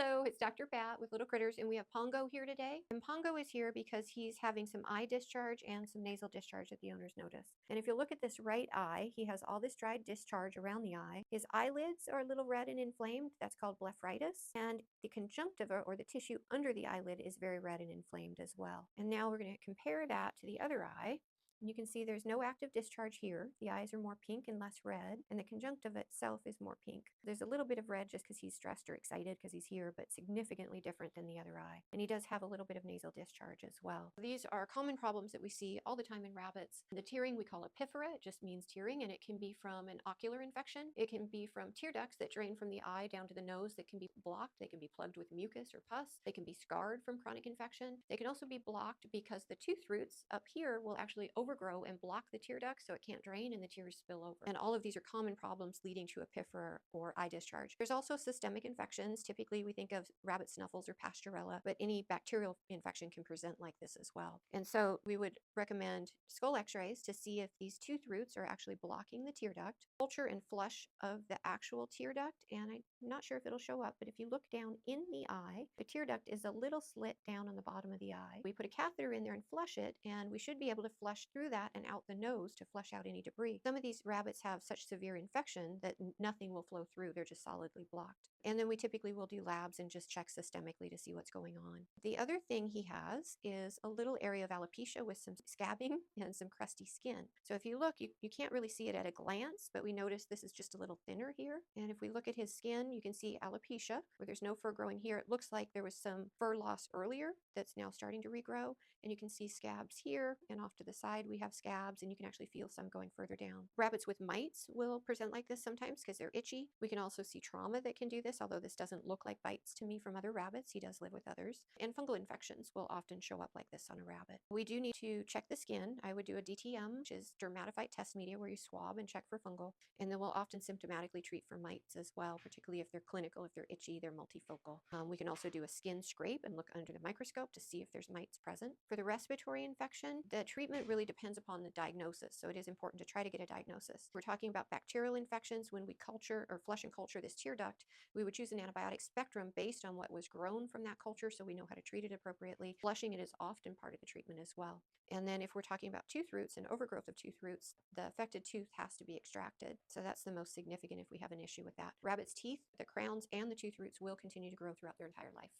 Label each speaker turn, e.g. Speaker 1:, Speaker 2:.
Speaker 1: Hello, it's Dr. Bat with Little Critters, and we have Pongo here today. And Pongo is here because he's having some eye discharge and some nasal discharge that the owners notice. And if you look at this right eye, he has all this dry discharge around the eye. His eyelids are a little red and inflamed. That's called blepharitis. And the conjunctiva, or the tissue under the eyelid, is very red and inflamed as well. And now we're going to compare that to the other eye. And you can see there's no active discharge here. The eyes are more pink and less red, and the conjunctiva itself is more pink. There's a little bit of red just because he's stressed or excited because he's here, but significantly different than the other eye. And he does have a little bit of nasal discharge as well. These are common problems that we see all the time in rabbits. The tearing we call epiphora. It just means tearing, and it can be from an ocular infection. It can be from tear ducts that drain from the eye down to the nose that can be blocked. They can be plugged with mucus or pus. They can be scarred from chronic infection. They can also be blocked because the tooth roots up here will actually overgrow and block the tear duct so it can't drain and the tears spill over. And all of these are common problems leading to epiphora or eye discharge. There's also systemic infections. Typically we think of rabbit snuffles or pasturella, but any bacterial infection can present like this as well. And so we would recommend skull x-rays to see if these tooth roots are actually blocking the tear duct, culture and flush of the actual tear duct. And I'm not sure if it'll show up, but if you look down in the eye, the tear duct is a little slit down on the bottom of the eye. We put a catheter in there and flush it, and we should be able to flush through that and out the nose to flush out any debris. Some of these rabbits have such severe infection that nothing will flow through. They're just solidly blocked. And then we typically will do labs and just check systemically to see what's going on. The other thing he has is a little area of alopecia with some scabbing and some crusty skin. So if you look, you can't really see it at a glance, but we notice this is just a little thinner here. And if we look at his skin, you can see alopecia where there's no fur growing here. It looks like there was some fur loss earlier that's now starting to regrow. And you can see scabs here, and off to the side we have scabs, and you can actually feel some going further down. Rabbits with mites will present like this sometimes because they're itchy. We can also see trauma that can do this, although this doesn't look like bites to me from other rabbits. He does live with others. And fungal infections will often show up like this on a rabbit. We do need to check the skin. I would do a DTM, which is dermatophyte test media, where you swab and check for fungal. And then we'll often symptomatically treat for mites as well, particularly if they're clinical, if they're itchy, they're multifocal. We can also do a skin scrape and look under the microscope to see if there's mites present. For the respiratory infection, the treatment really depends upon the diagnosis. So it is important to try to get a diagnosis. We're talking about bacterial infections. When we culture or flush and culture this tear duct, we would choose an antibiotic spectrum based on what was grown from that culture so we know how to treat it appropriately. Flushing it is often part of the treatment as well. And then if we're talking about tooth roots and overgrowth of tooth roots, the affected tooth has to be extracted. So that's the most significant if we have an issue with that. Rabbits' teeth, the crowns, and the tooth roots will continue to grow throughout their entire life.